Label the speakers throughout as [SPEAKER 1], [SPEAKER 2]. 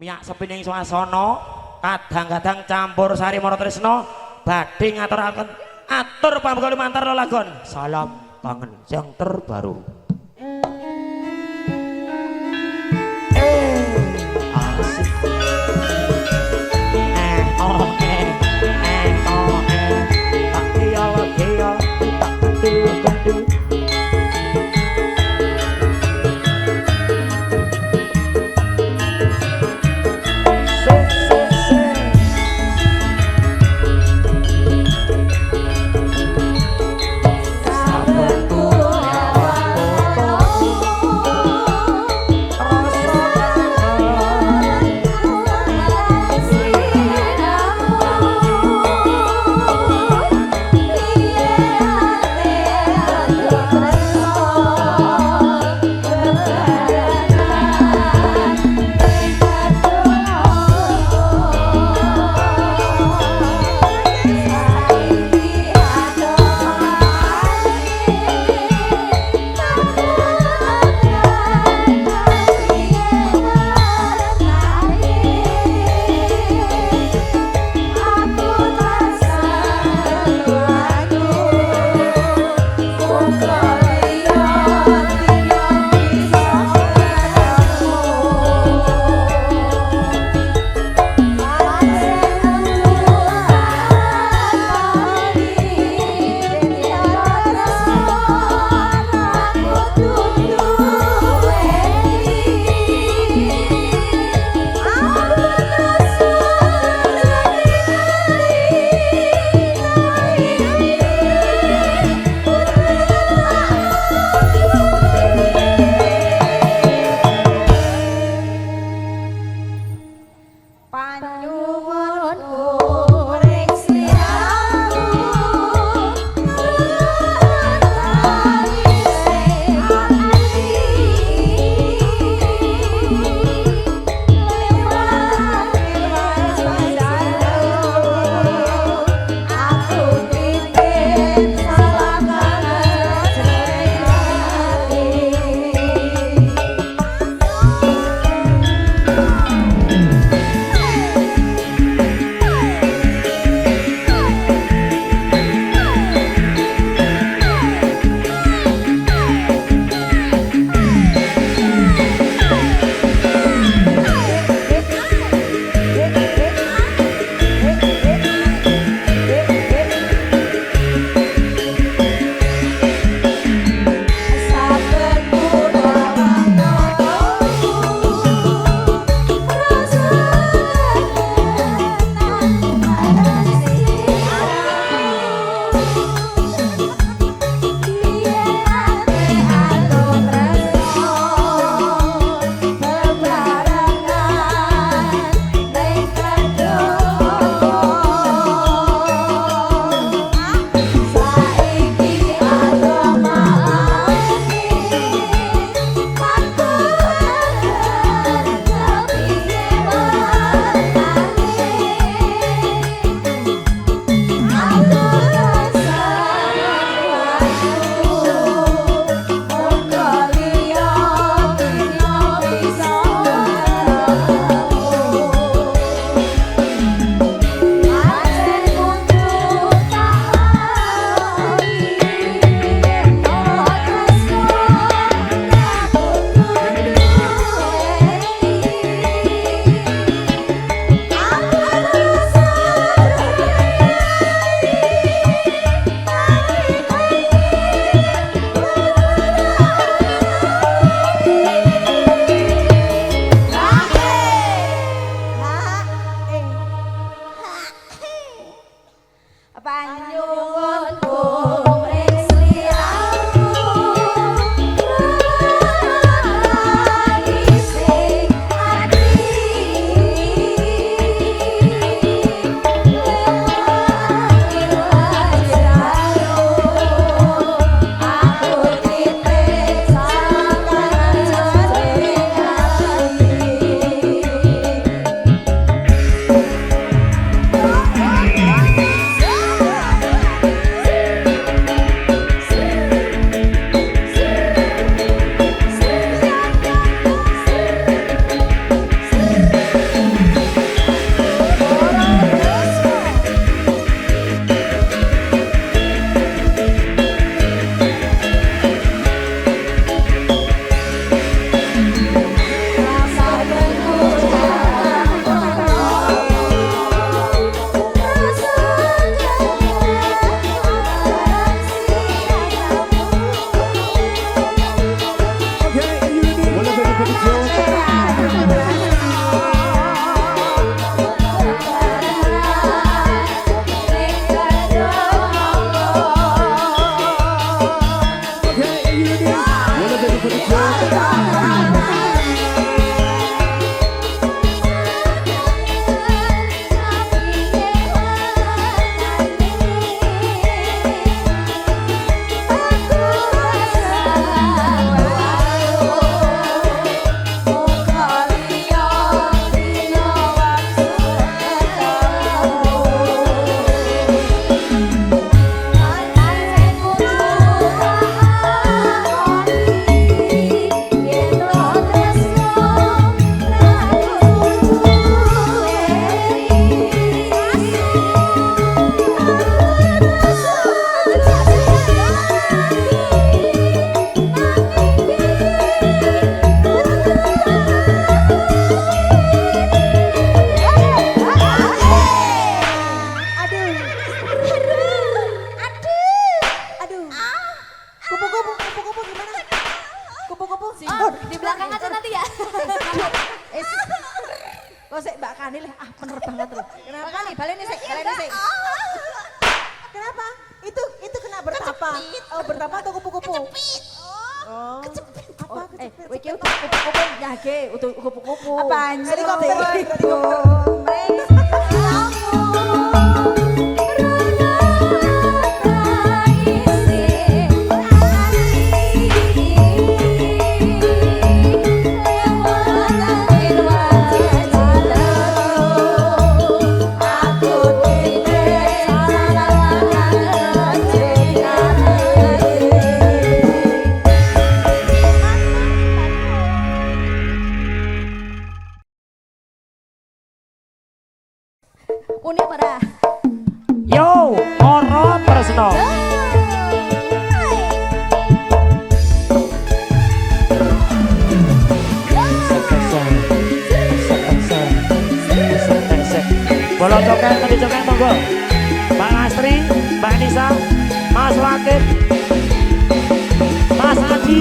[SPEAKER 1] miyak sepining swasana kadang-kadang campur sari mara tresna badhe ngaturaken atur pambuka lumantar lelagon salam kangen yang terbaru. Asik. Tak dia tak betul.
[SPEAKER 2] Kok sik Mbak Kani leh bener banget lho. Kenapa Kani? Baleni sik. Kenapa? Itu kena bertapa. Oh, bertapa atau kupu-kupu? Oh. Apa? Iki kupu-kupu nyage, kupu-kupu. Apa? Helikopter. Unik pada.
[SPEAKER 1] Yo, Moro Tresno. Bola joget, tadi joget monggo. Mbak Astri, Mbak Nisa, Mas Wakil, Mas Adi.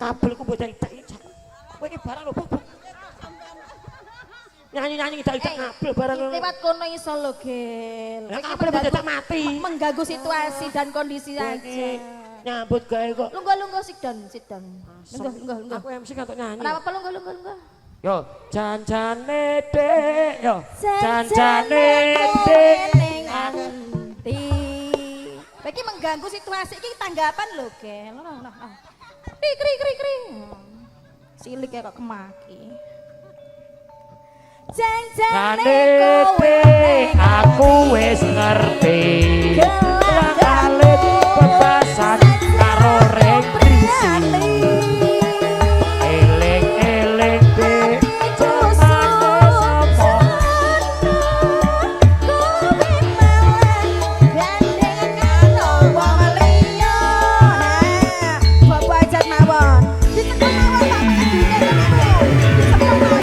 [SPEAKER 1] Kabelku bocah idak-idak. Kowe iki barang lho, Bubuk. Nyanyi-nyanyi idak-idak kabel barang.
[SPEAKER 2] Lewat kono iso lho, Gil.
[SPEAKER 1] Lah kabel mendadak mati.
[SPEAKER 2] Mengganggu situasi dan kondisi aja.
[SPEAKER 1] Nyambut gawe kok.
[SPEAKER 2] Lungguh-lungguh sit down. Lungguh.
[SPEAKER 1] Aku MC kan tok nyanyi.
[SPEAKER 2] Kenapa lungguh?
[SPEAKER 1] Yo, jan-jane Dek, yo. Jan-jane Dek
[SPEAKER 2] ning ati. Iki mengganggu situasi iki tanggapan lho, Gil. Kri. Silik ya kok kemaki.
[SPEAKER 1] Janjane kowe aku wis ngerti. Kalit bebasan karo reprisi. Eling-eling Dek jamane sapa.
[SPEAKER 2] Kowe malah gandeng karo wong liya. Nah, bapak ajat mawon. Dicekel mawon tak pakai duit niku. Dicekel mawon.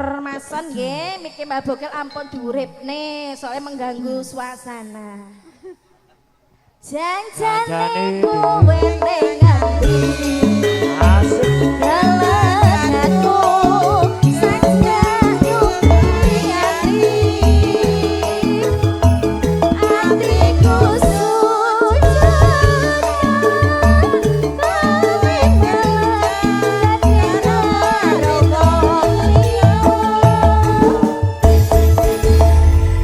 [SPEAKER 2] Mason nggih, miki Mbak Bokel ampun diuripne, soalnya mengganggu suasana. Janjane kowe ning ati.
[SPEAKER 1] Asik.
[SPEAKER 2] Dalanku saja nyupi ati. Atiku sujud kowe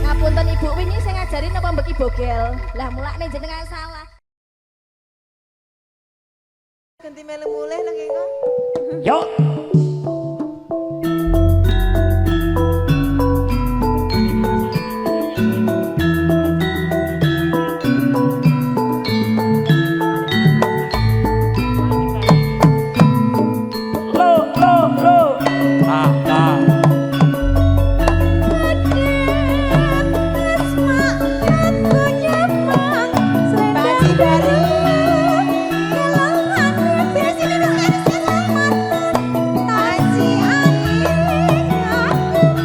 [SPEAKER 2] ngapunten Ibu wingi sing ngajari napa mbeki Bogel. Lah mulane jenengan salah.
[SPEAKER 3] Ganti melu mulih nang kene.
[SPEAKER 1] Yuk. Lo. Ah.
[SPEAKER 3] Paci baru.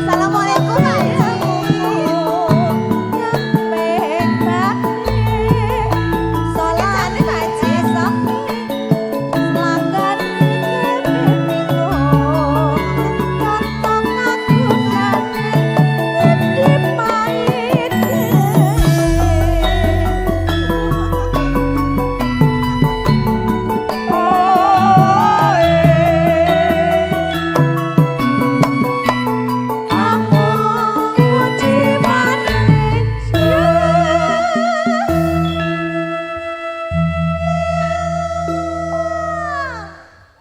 [SPEAKER 3] Assalamualaikum Sholat Paci sok.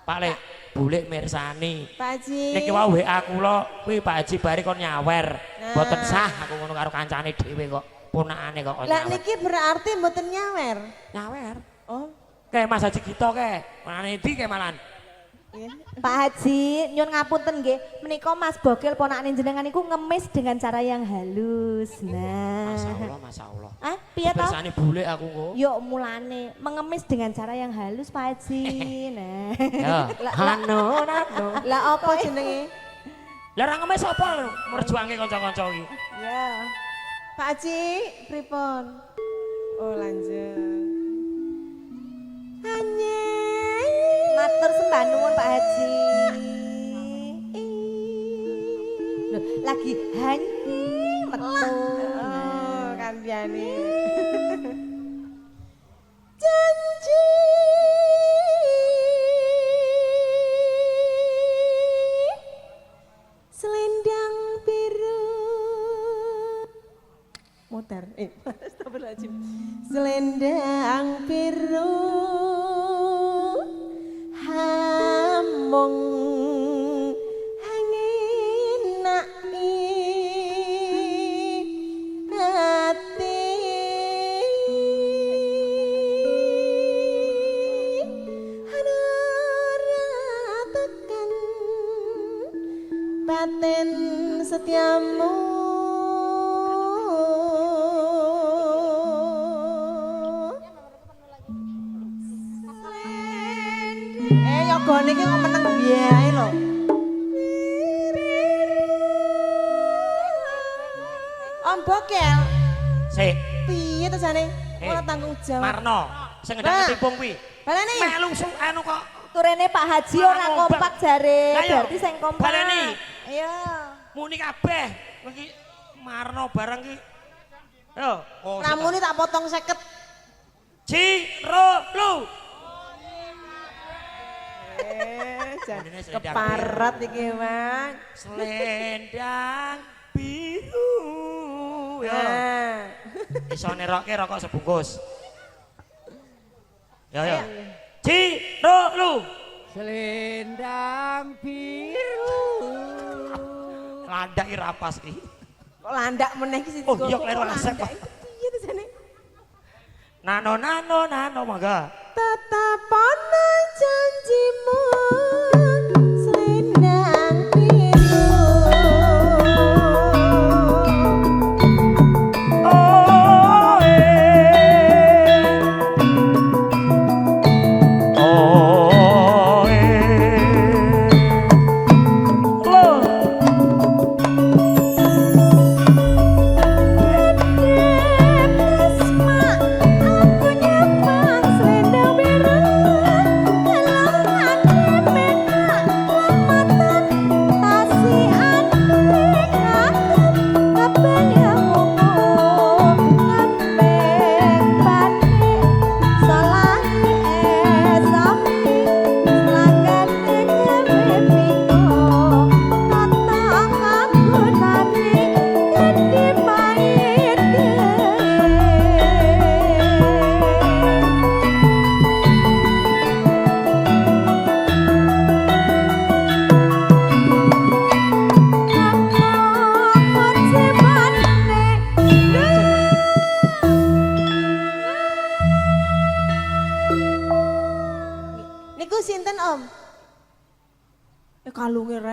[SPEAKER 1] Pak Bulik mirsani.
[SPEAKER 3] Paci.
[SPEAKER 1] Niki wau WA kula kuwi Pak Haji Bari kon nyawer.
[SPEAKER 3] Nah.
[SPEAKER 1] Mboten sah aku ngono karo kancane dhewe kok. Punakane kok
[SPEAKER 3] Lah
[SPEAKER 1] nyawer.
[SPEAKER 3] niki berarti mboten nyawer.
[SPEAKER 1] Nyawer.
[SPEAKER 3] Oh,
[SPEAKER 1] Kayak Mas Haji Gito kayak. Manane ndi kayak malan.
[SPEAKER 3] iya.
[SPEAKER 2] Pak Haji, nyun ngapunten nggih, menika Mas Bogel ponakane jenengan niku ngemis dengan cara yang halus. Nah.
[SPEAKER 1] Masyaallah.
[SPEAKER 2] Ah, piye to?
[SPEAKER 1] Mirsani Bulik aku kok.
[SPEAKER 2] Yuk mulane mengemis dengan cara yang halus Pak Haji. Nah.
[SPEAKER 1] Ya. Hano.
[SPEAKER 3] Lah apa jenenge?
[SPEAKER 1] Lah ra ngemis sapa merjuange kanca-kanca iki?
[SPEAKER 3] Ya. Pak Haji, pripun? Oh, lanjut.
[SPEAKER 2] Matur sembah nuwun Pak Haji. Loh, lagi hanyi metu.
[SPEAKER 3] Oh, kandhane. Janji selendang biru muter astagfirullahaladzim. Selendang biru hamung angin nai hati hanara tekan batin setiamu. Yogane iki kok meneng biae lho. Om Bokel,
[SPEAKER 1] Sik,
[SPEAKER 3] piye to jane? Ora tanggung jawab.
[SPEAKER 1] Marno, sing ngendang
[SPEAKER 3] Mbak.
[SPEAKER 1] ketimpung kuwi.
[SPEAKER 3] Baleni.
[SPEAKER 1] Melu anu kok.
[SPEAKER 2] Turene Pak Haji ora kompak jare,
[SPEAKER 1] Lah, iya.
[SPEAKER 2] berarti sing kompak.
[SPEAKER 1] Baleni.
[SPEAKER 2] Iya.
[SPEAKER 1] Muni kabeh. Iki Marno barang ki. Yo, oh.
[SPEAKER 3] Ramune tak potong 50.
[SPEAKER 1] Lu.
[SPEAKER 3] Keparat iki, Mang.
[SPEAKER 1] Selendang biru. Yo.
[SPEAKER 3] Nah.
[SPEAKER 1] Iso nerokke rokok sebungkus. Yo. Lu.
[SPEAKER 4] Selendang biru.
[SPEAKER 1] Landak iki rapas iki.
[SPEAKER 3] Kok landak meneh iki siji.
[SPEAKER 1] Oh, iya, kleru asep.
[SPEAKER 3] Piye to jane?
[SPEAKER 1] Nano mangga.
[SPEAKER 3] Tetap ana janjimu selendang biru.
[SPEAKER 1] Oh, Oh,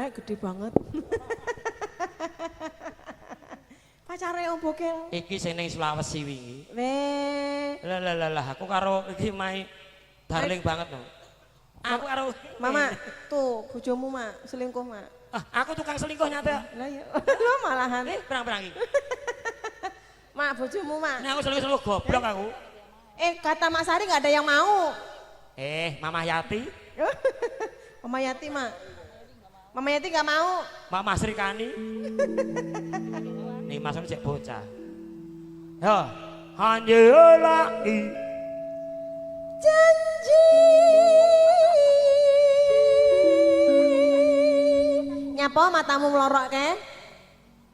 [SPEAKER 3] Rek gede banget. Pacare om Bokel.
[SPEAKER 1] Iki sing ning Sulawesi wingi.
[SPEAKER 3] Weh.
[SPEAKER 1] Lah aku karo iki mai darling banget no. Aku karo
[SPEAKER 3] Mama, tuh bojomu mak selingkuh mak.
[SPEAKER 1] aku tukang selingkuh nyata.
[SPEAKER 3] Lah ya. Lo malahan.
[SPEAKER 1] Perang-perang iki.
[SPEAKER 3] Mak bojomu mak.
[SPEAKER 1] Ini aku selingkuh goblok aku.
[SPEAKER 3] Kata Mak Sari nggak ada yang mau.
[SPEAKER 1] Mama Yati,
[SPEAKER 3] Mama Yati mak. Mama Yati nggak mau.
[SPEAKER 1] Mama Sri Kani. Nih masuk cek bocah. Yo, hanjelai
[SPEAKER 3] Janji. Nyapa matamu melorok ke?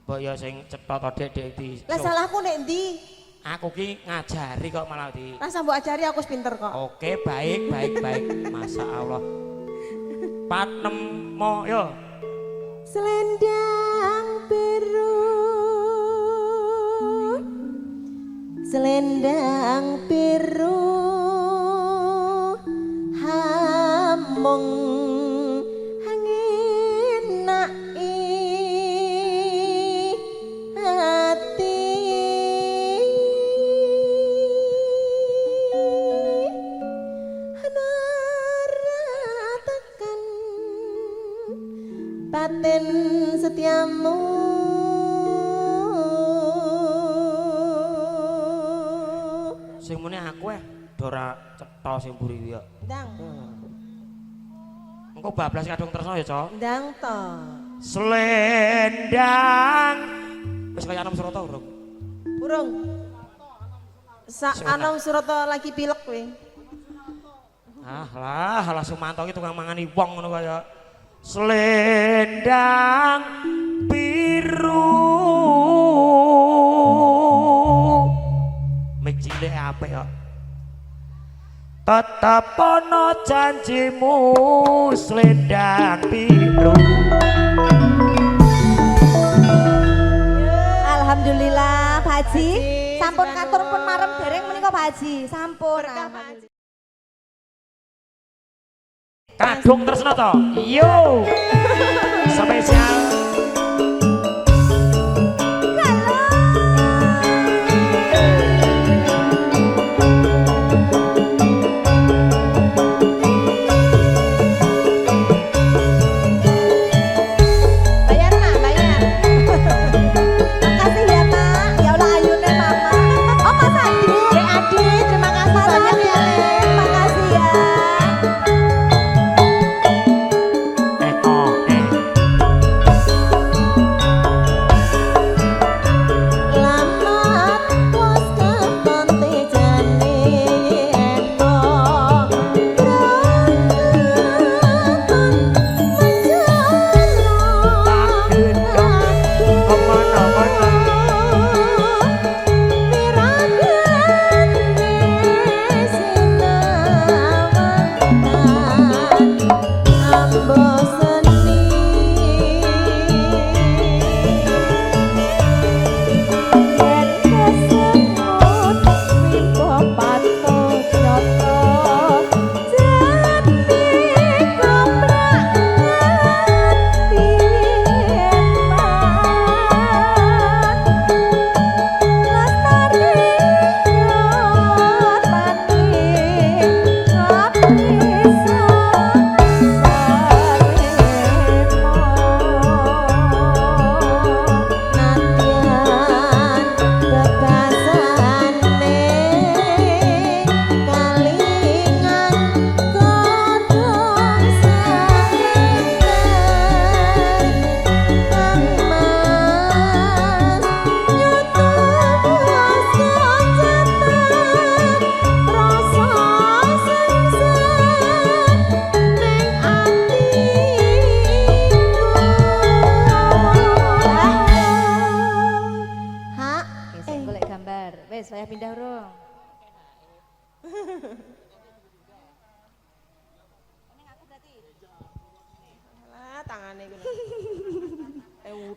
[SPEAKER 1] mbok ya sing cetha to Dek di.
[SPEAKER 3] Lah salahku nek ndi?
[SPEAKER 1] Aku ki ngajari kok malah di.
[SPEAKER 3] Rasa mbok ajari aku pinter kok.
[SPEAKER 1] Oke, baik. Masya Allah. Panem mo yo.
[SPEAKER 3] Selendang biru. Selendang biru. Hamung angin nai hati naratakan batin setiamu.
[SPEAKER 1] Sing muni aku dora cetha sing mburi ya.
[SPEAKER 3] Ndang.
[SPEAKER 1] Engko bablas kadung tresno ya, Cok.
[SPEAKER 3] Ndang to.
[SPEAKER 1] Selendang. Wis kaya Anom Surata urung?
[SPEAKER 3] Burung. Anom Surata lagi pilek kowe.
[SPEAKER 1] Lah Sumanto iki tukang mangani wong ngono kaya. Selendang biru. Mik cilik apik kok. Tetap ana janjimu selendang biru.
[SPEAKER 2] Alhamdulillah Pak Haji, sampun katur pun marem dereng menika Pak Haji, sampun.
[SPEAKER 1] Kadung tresna to. Yo. Spesial.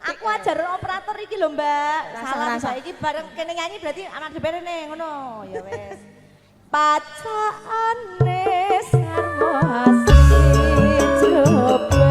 [SPEAKER 2] Aku ajar operator iki lho, Mbak. Salah saiki bareng kene nyanyi berarti anak dhewe ngono. Ya wis. Pacane sarmo asih coba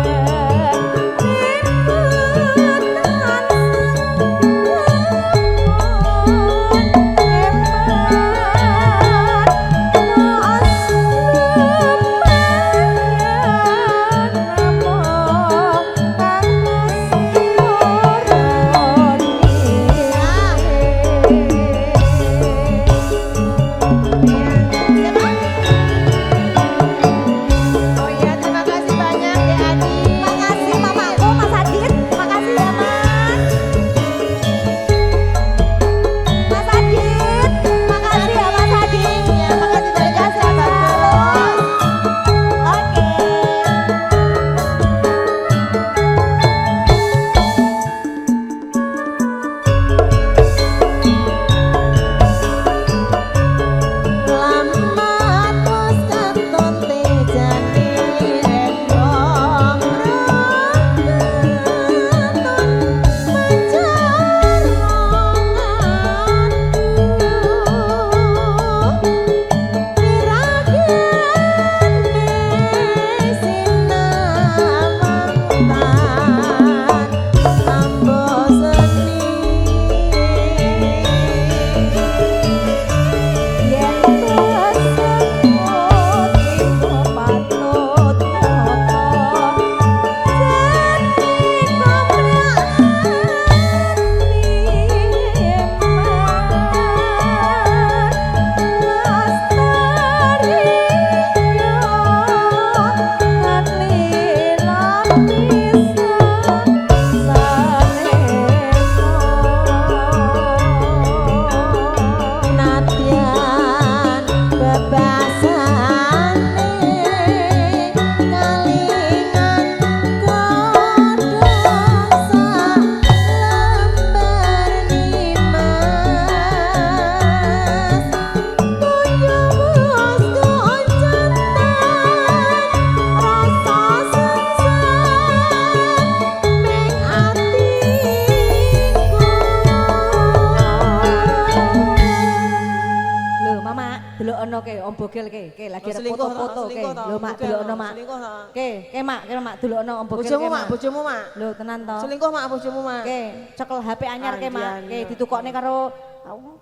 [SPEAKER 2] Delokno ke Om Bogel ke lagi ada
[SPEAKER 3] Selingkuh toh,
[SPEAKER 2] foto-foto ke.
[SPEAKER 3] selingkuh toh,
[SPEAKER 2] Lho Mak
[SPEAKER 3] Bogel
[SPEAKER 2] delokno
[SPEAKER 3] toh,
[SPEAKER 2] Mak.
[SPEAKER 3] selingkuh toh.
[SPEAKER 2] Ke Mak delokno Om Bogel
[SPEAKER 3] Bojomu
[SPEAKER 2] ke
[SPEAKER 3] mak, bojomu mak.
[SPEAKER 2] Lho tenan to.
[SPEAKER 3] Selingkuh mak, bojomu mak.
[SPEAKER 2] Ke cekel HP anyar ke Mak. Ke ditukokne karo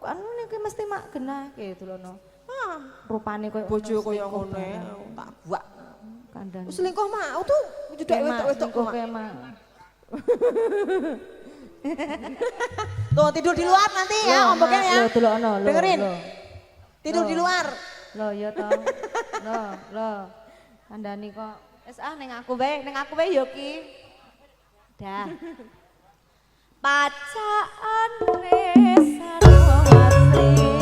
[SPEAKER 2] anu iki mesti Mak genah ke delokno.
[SPEAKER 3] Ah,
[SPEAKER 2] Rupane koyo
[SPEAKER 3] bojo koyo ngono ya, tak buak.
[SPEAKER 2] Kandhane.
[SPEAKER 3] Selingkuh mak, tuh judak wedok-wedok kok mak.
[SPEAKER 2] Mak.
[SPEAKER 3] Tuh tidur di luar nanti ya, Om Bogel ya.
[SPEAKER 2] Lho delokno lho.
[SPEAKER 3] Dengerin.
[SPEAKER 2] lho.
[SPEAKER 3] Tidur di luar.
[SPEAKER 2] Lho ya to. Lho. Kandhani kok. Wis ning aku wae yo ki. Dah. Pacaan sarwa asli.